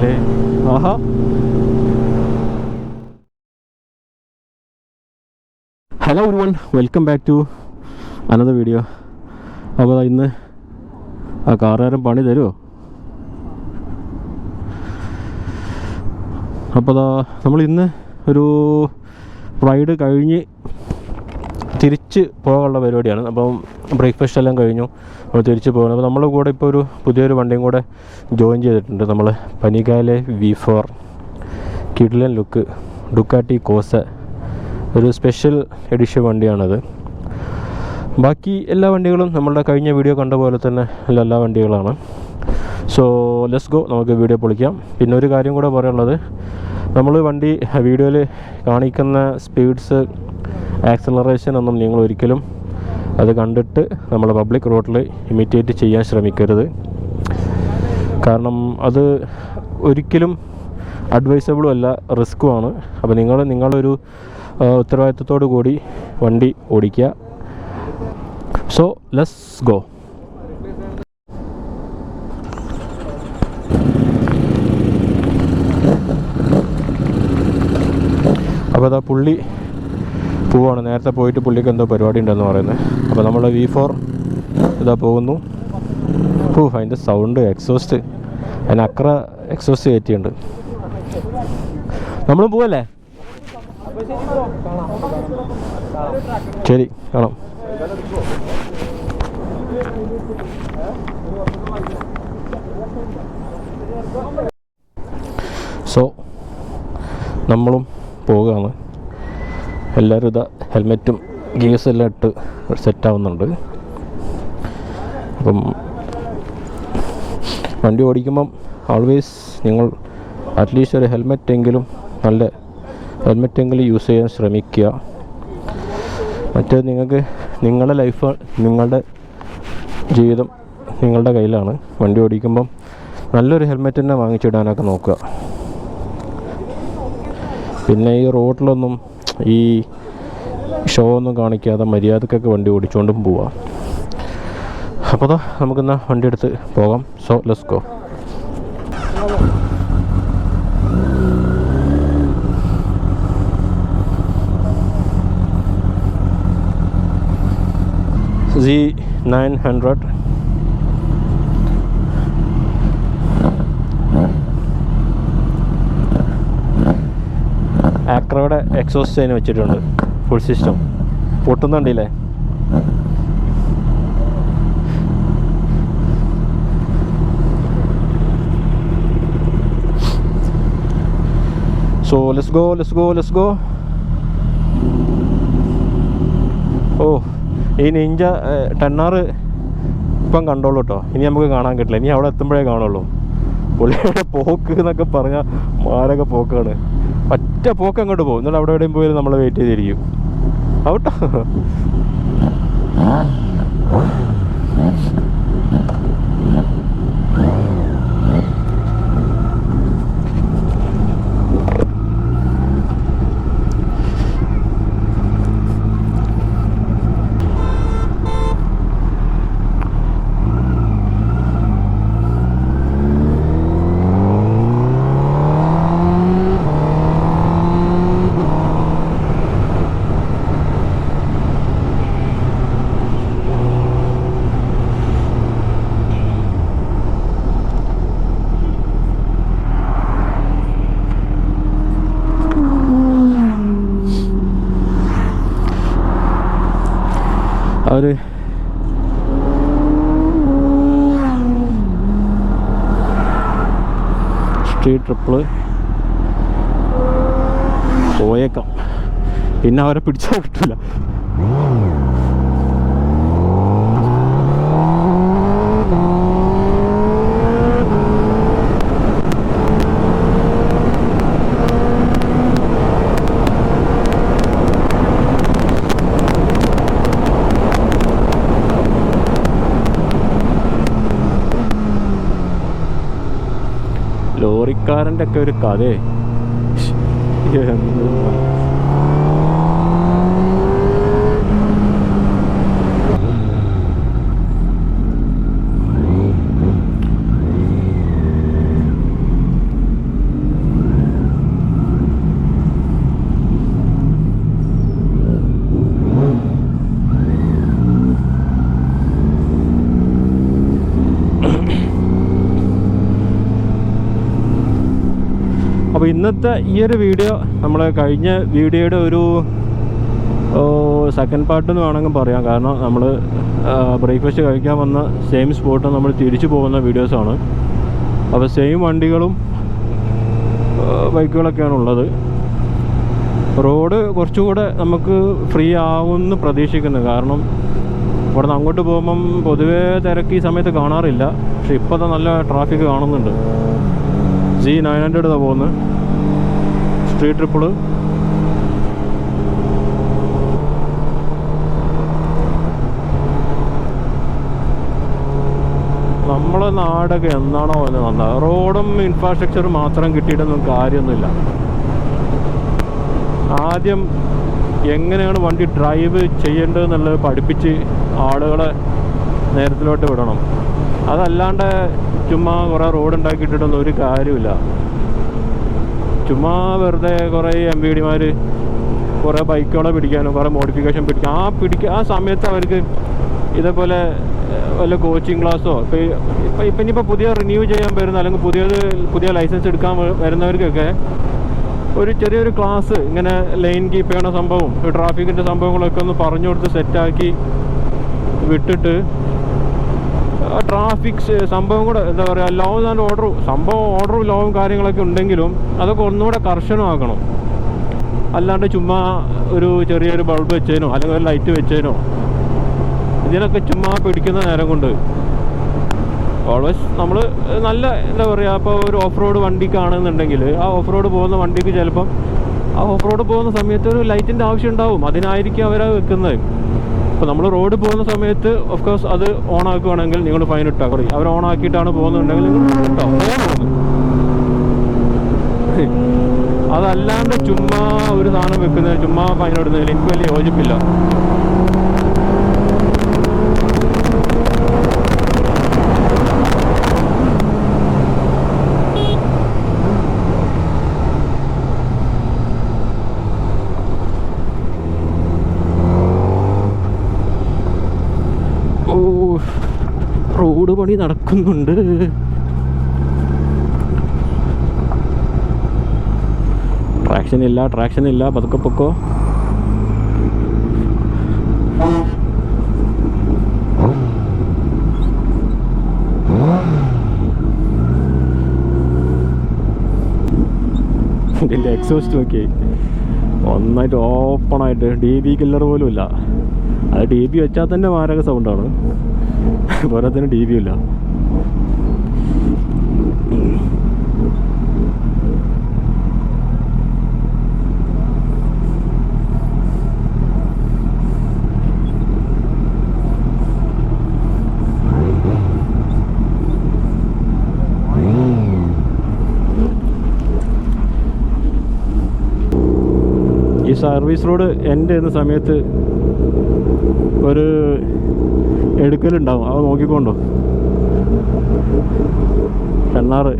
ആണല്ലേ. ആഹാ, hello everyone, welcome back to another video. അപ്പോൾ ഇന്ന് ആ കാറുകാരൻ പണി തരുമോ? അപ്പോൾ നമ്മൾ ഇന്ന് ഒരു റൈഡ് കഴിഞ്ഞ് തിരിച്ച് പോകാനുള്ള പരിപാടിയാണ്. അപ്പം ബ്രേക്ക്ഫാസ്റ്റ് എല്ലാം കഴിഞ്ഞു, നമ്മൾ തിരിച്ച് പോകണം. അപ്പോൾ നമ്മുടെ കൂടെ ഇപ്പോൾ ഒരു പുതിയൊരു വണ്ടിയും കൂടെ ജോയിൻ ചെയ്തിട്ടുണ്ട്. നമ്മൾ പനികാലെ V4 കിഡ്ലൻ ലുക്ക് ഡുക്കാട്ടി കോസ, ഒരു സ്പെഷ്യൽ എഡിഷൻ വണ്ടിയാണത്. ബാക്കി എല്ലാ വണ്ടികളും നമ്മളുടെ കഴിഞ്ഞ വീഡിയോ കണ്ട പോലെ തന്നെ എല്ലാ വണ്ടികളാണ്. സോ ലെറ്റ്സ് ഗോ, നമുക്ക് വീഡിയോ പൊളിക്കാം. പിന്നെ ഒരു കാര്യം കൂടെ പറയാനുള്ളത്, നമ്മൾ വണ്ടി വീഡിയോയിൽ കാണിക്കുന്ന സ്പീഡ്സ്, ആക്സലറേഷൻ ഒന്നും നിങ്ങൾ ഒരിക്കലും അത് കണ്ടിട്ട് നമ്മൾ പബ്ലിക് റോഡിൽ ഇമിറ്റേറ്റ് ചെയ്യാൻ ശ്രമിക്കരുത്. കാരണം അത് ഒരിക്കലും അഡ്വൈസബിളും അല്ല, റിസ്ക്കുമാണ്. അപ്പോൾ നിങ്ങളൊരു ഉത്തരവാദിത്തത്തോടു കൂടി വണ്ടി ഓടിക്കുക. So let's go. അപ്പോൾ അതാ പുള്ളി പോവാണ്. നേരത്തെ പോയിട്ട് പുള്ളിക്ക് എന്തോ പരിപാടി ഉണ്ടെന്ന് പറയുന്നത്. അപ്പോൾ നമ്മൾ V4 ഇതാ പോകുന്നു. അതിൻ്റെ സൗണ്ട്, എക്സോസ്റ്റ്, അതിന് അക്ര എക്സോസ്റ്റ് കയറ്റിയുണ്ട്. നമ്മളും പോവല്ലേ? ശരി, കാണാം. സോ നമ്മളും പോവുകയാണ്. എല്ലാവരും ഇതാ ഹെൽമെറ്റും ഗിയേഴ്സ് എല്ലാം ഇട്ട് സെറ്റാവുന്നുണ്ട്. അപ്പം വണ്ടി ഓടിക്കുമ്പം ഓൾവേസ് നിങ്ങൾ അറ്റ്ലീസ്റ്റ് ഒരു നല്ല ഹെൽമെറ്റെങ്കിലും യൂസ് ചെയ്യാൻ ശ്രമിക്കുക. മറ്റേത് നിങ്ങളുടെ ലൈഫ്, നിങ്ങളുടെ ജീവിതം നിങ്ങളുടെ കയ്യിലാണ്. വണ്ടി ഓടിക്കുമ്പം നല്ലൊരു ഹെൽമെറ്റ് തന്നെ വാങ്ങിച്ചിടാനൊക്കെ നോക്കുക. പിന്നെ ഈ റോഡിലൊന്നും ഈ ഷോ ഒന്നും കാണിക്കാതെ മര്യാദക്കൊക്കെ വണ്ടി ഓടിച്ചുകൊണ്ടും പോവാം. അപ്പോൾ നമുക്കെന്നാ വണ്ടി എടുത്ത് പോകാം. So let's go. Z900 ആക്രയുടെ എക്സോസ്റ്റ് അതിന് വെച്ചിട്ടുണ്ട്. ഫുൾ സിസ്റ്റം പൊട്ടുന്നുണ്ടല്ലേ. So let's go. ഈ നിഞ്ച 10R ഇപ്പം കണ്ടോളൂ കേട്ടോ. ഇനി നമുക്ക് കാണാൻ കിട്ടില്ല, ഇനി അവിടെ എത്തുമ്പോഴേ കാണുള്ളൂ. പുള്ളിയുടെ പോക്ക് എന്നൊക്കെ പറഞ്ഞാൽ മാരക പോക്കാണ്. ഒറ്റ പോക്ക് അങ്ങോട്ട് പോകും, എന്നിട്ട് അവിടെ എവിടെയും പോയി നമ്മൾ വെയിറ്റ് ചെയ്തിരിക്കും. ഔട്ടോ. അവർ സ്ട്രീറ്റ് ട്രിപ്പിൾ പോയേക്കാം, പിന്നെ അവരെ പിടിച്ചാൽ കിട്ടില്ല. ലോറിക്കാരൻ്റെ ഒക്കെ ഒരു കഥയെ ഇന്നത്തെ ഈ ഒരു വീഡിയോ നമ്മൾ കഴിഞ്ഞ വീഡിയോയുടെ ഒരു സെക്കൻഡ് പാർട്ട് എന്ന് വേണമെങ്കിൽ പറയാം. കാരണം നമ്മൾ ബ്രേക്ക്ഫാസ്റ്റ് കഴിക്കാൻ വന്ന സെയിം സ്പോട്ട് നമ്മൾ തിരിച്ചു പോകുന്ന വീഡിയോസാണ്. അപ്പോൾ സെയിം വണ്ടികളും ബൈക്കുകളൊക്കെയാണ് ഉള്ളത്. റോഡ് കുറച്ചുകൂടെ നമുക്ക് ഫ്രീ ആവുമെന്ന് പ്രതീക്ഷിക്കുന്നു. കാരണം ഇവിടെ നിന്ന് അങ്ങോട്ട് പോകുമ്പം പൊതുവേ തിരക്ക് ഈ സമയത്ത് കാണാറില്ല. പക്ഷെ ഇപ്പോൾ നല്ല ട്രാഫിക് കാണുന്നുണ്ട്. Z900 പോകുന്നത് സ്ട്രീറ്റ് ട്രിപ്പിൾ. നമ്മളെ നാടൊക്കെ എന്നാണോ എന്ന് നന്നാ. റോഡും ഇൻഫ്രാസ്ട്രക്ചറും മാത്രം കിട്ടിയിട്ടൊന്നും കാര്യമൊന്നുമില്ല. ആദ്യം എങ്ങനെയാണ് വണ്ടി ഡ്രൈവ് ചെയ്യേണ്ടതെന്നുള്ളത് പഠിപ്പിച്ച് ആളുകളെ നേരത്തിലോട്ട് വിടണം. അതല്ലാണ്ട് ചുമ്മാ കുറേ റോഡ് ഉണ്ടാക്കിയിട്ടൊന്നും ഒരു കാര്യമില്ല. ചുമ്മാ വെറുതെ കുറേ MVDമാർ കുറേ ബൈക്കുകളെ പിടിക്കാനും കുറേ മോഡിഫിക്കേഷൻ പിടിക്കാൻ ആ സമയത്ത് അവർക്ക് ഇതേപോലെ വല്ല കോച്ചിങ് ക്ലാസ്സോ ഇപ്പം ഇനിയിപ്പോൾ പുതിയ റിന്യൂ ചെയ്യാൻ വരുന്ന അല്ലെങ്കിൽ പുതിയ ലൈസൻസ് എടുക്കാൻ വരുന്നവർക്കൊക്കെ ഒരു ചെറിയൊരു ക്ലാസ് ഇങ്ങനെ ലൈൻ കീപ്പ് ചെയ്യണ സംഭവം ട്രാഫിക്കിൻ്റെ സംഭവങ്ങളൊക്കെ ഒന്ന് പറഞ്ഞു കൊടുത്ത് സെറ്റാക്കി വിട്ടിട്ട് ട്രാഫിക് സംഭവം കൂടെ എന്താ പറയുക ലോ ആൻഡ് ഓർഡറും ലോവും കാര്യങ്ങളൊക്കെ ഉണ്ടെങ്കിലും അതൊക്കെ ഒന്നുകൂടെ കർശനമാക്കണം. അല്ലാണ്ട് ചുമ്മാ ഒരു ചെറിയൊരു ബൾബ് വെച്ചതിനോ അല്ലെങ്കിൽ ഒരു ലൈറ്റ് വെച്ചതിനോ ഇതിനൊക്കെ ചുമ്മാ പിടിക്കുന്ന നേരം കൊണ്ട് ഓൾവേസ് നമ്മൾ നല്ല എന്താ പറയുക ഇപ്പോൾ ഒരു ഓഫ് റോഡ് വണ്ടിക്കാണെന്നുണ്ടെങ്കിൽ ആ ഓഫ് റോഡ് പോകുന്ന വണ്ടിക്ക് ചിലപ്പം ആ ഓഫ് റോഡ് പോകുന്ന സമയത്ത് ഒരു ലൈറ്റിൻ്റെ ആവശ്യം ഉണ്ടാവും. അതിനായിരിക്കും അവരത് വെക്കുന്നത്. ഇപ്പോൾ നമ്മൾ റോഡ് പോകുന്ന സമയത്ത് ഓഫ് കോഴ്സ് അത് ഓൺ ആക്കുകയാണെങ്കിൽ നിങ്ങൾ ഫൈൻ ഇട്ടാൽ കുറേ അവർ ഓൺ ആക്കിയിട്ടാണ് പോകുന്നുണ്ടെങ്കിൽ നിങ്ങൾ ഇട്ടോ അതല്ലാണ്ട് ചുമ്മാ ഒരു സാധനം വെക്കുന്നത് ചുമ്മാ ഫൈൻ ഇടുന്നതിൽ എനിക്ക് വലിയ യോജിപ്പില്ല. റോഡ് പണി നടക്കുന്നുണ്ട്. ട്രാക്ഷൻ ഇല്ല പതുക്കെ പൊക്കോ. ഇതിൻ്റെ എക്സോസ്റ്റ് നോക്കി ഒന്നായിട്ട് ഓപ്പണായിട്ട് DB കില്ലർ പോലും ഇല്ല. അത് DB വെച്ചാൽ തന്നെ മാരക സൗണ്ടാണ്. പോരാത്തിന് DB ഇല്ല. ഈ സർവീസ് റോഡ് എൻ്റെ എന്ന സമയത്ത് ഒരു എടുക്കലുണ്ടാവും. അത് നോക്കിക്കൊണ്ടോ പെണ്ണാറ്.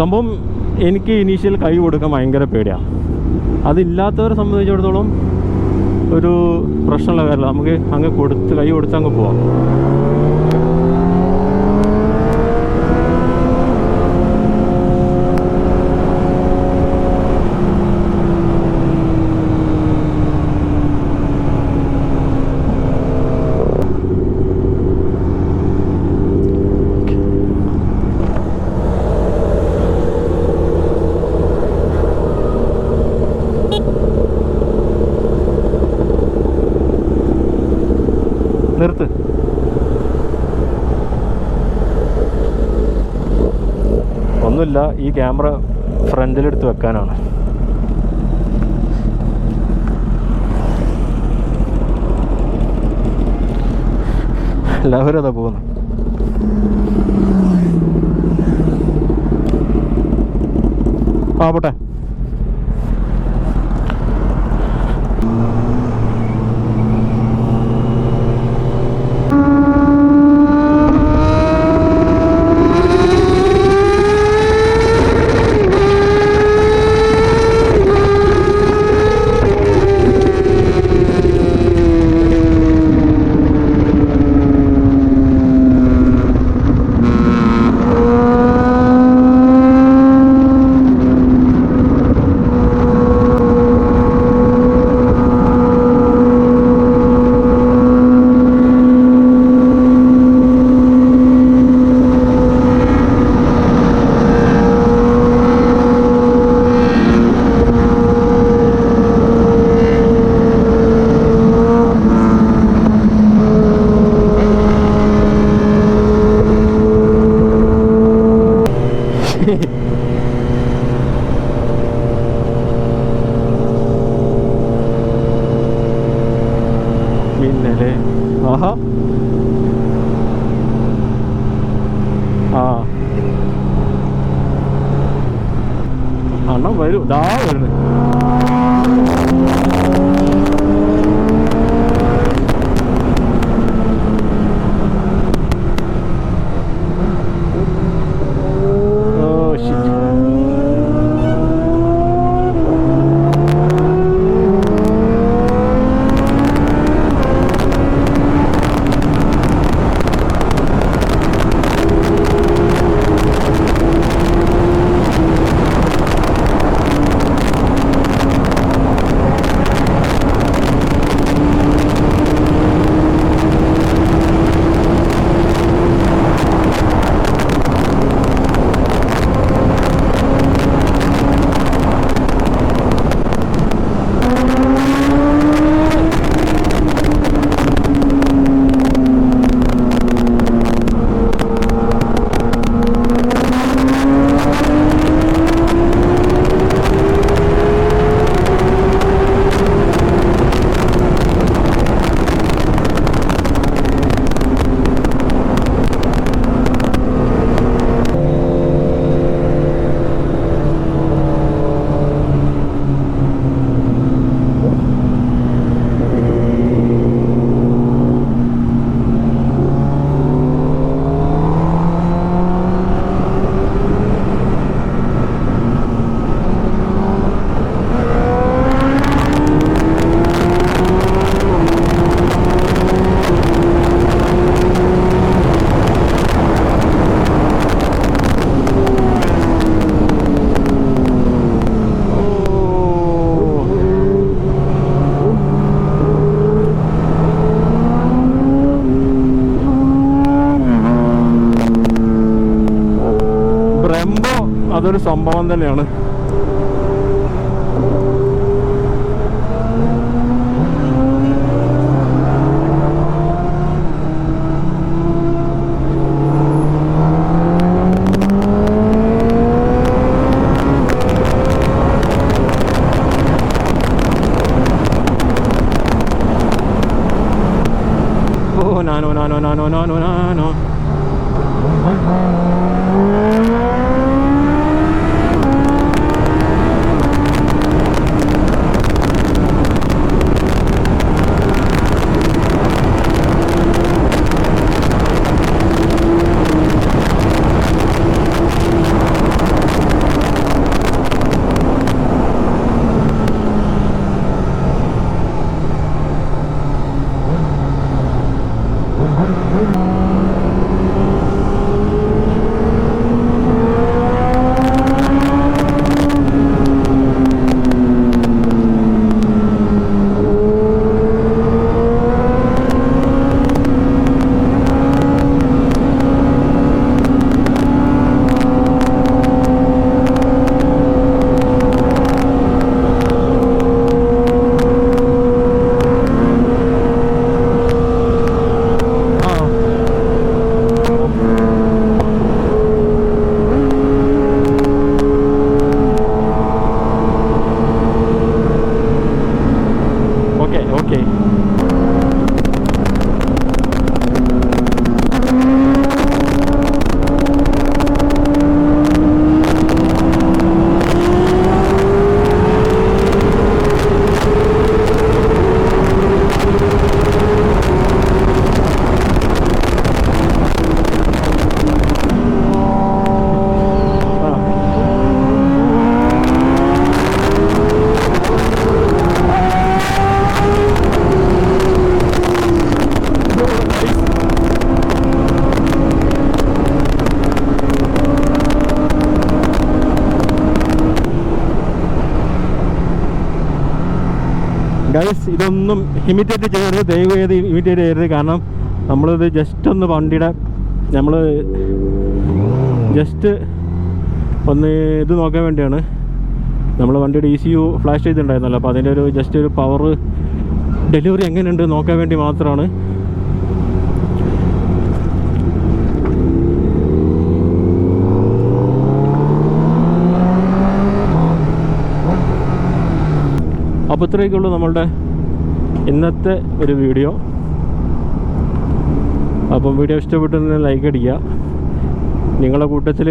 സംഭവം എനിക്ക് ഇനീഷ്യൽ കൈ കൊടുക്കാൻ ഭയങ്കര പേടിയാണ്. അതില്ലാത്തവരെ സംബന്ധിച്ചിടത്തോളം ഒരു പ്രശ്നമുള്ള കാര്യമില്ല. നമുക്ക് അങ്ങ് കൈ കൊടുത്ത് അങ്ങ് പോവാം. ഇതാ ഈ ക്യാമറ ഫ്രണ്ടിലെടുത്ത് വെക്കാനാണ്. എല്ലാവരും അതാ പോകുന്നു. പോട്ടെ. മിന്നലേ ആഹാ ആ അണ്ണ വരൂ ദാ വരുന്നു. അതൊരു സംഭവം തന്നെയാണ്. ഓ നാനോ നാനോ നാനോ നാനോ നാനോ ഗൈസ് ഇതൊന്നും ഇമിറ്റേറ്റ് ചെയ്യരുത്, ദയവ് ചെയ്ത് ഇമിറ്റേറ്റ് ചെയ്യരുത്. കാരണം നമ്മളിത് ജസ്റ്റ് ഒന്ന് വണ്ടിയുടെ നമ്മൾ ജസ്റ്റ് ഒന്ന് ഇത് നോക്കാൻ വേണ്ടിയാണ്. നമ്മൾ വണ്ടിയുടെ ECU ഫ്ലാഷ് ചെയ്തിട്ടുണ്ടായിരുന്നല്ലോ, അപ്പോൾ അതിൻ്റെ ഒരു ജസ്റ്റ് ഒരു പവർ ഡെലിവറി എങ്ങനെയുണ്ട് നോക്കാൻ വേണ്ടി മാത്രമാണ്. അപ്പോൾ ഇത്രയൊക്കെയുള്ളൂ നമ്മളുടെ ഇന്നത്തെ ഒരു വീഡിയോ. അപ്പം വീഡിയോ ഇഷ്ടപ്പെട്ടെന്ന് ലൈക്ക് അടിക്കുക. നിങ്ങളുടെ കൂട്ടത്തിൽ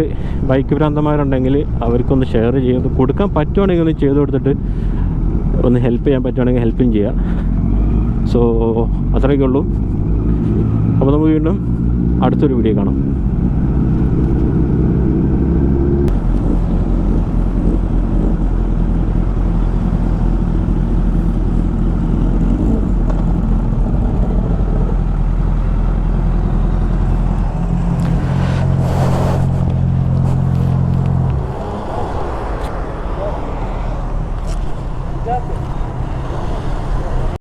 ബൈക്ക് ഭ്രാന്തന്മാരുണ്ടെങ്കിൽ അവർക്കൊന്ന് ഷെയർ ചെയ്ത് കൊടുക്കാൻ പറ്റുവാണെങ്കിൽ ഒന്ന് ചെയ്ത് കൊടുത്തിട്ട് ഒന്ന് ഹെൽപ്പ് ചെയ്യാൻ പറ്റുവാണെങ്കിൽ ഹെൽപ്പും ചെയ്യുക. സോ അത്രയൊക്കെ ഉള്ളൂ. അപ്പോൾ നമുക്ക് വീണ്ടും അടുത്തൊരു വീഡിയോ കാണാം. Gracias.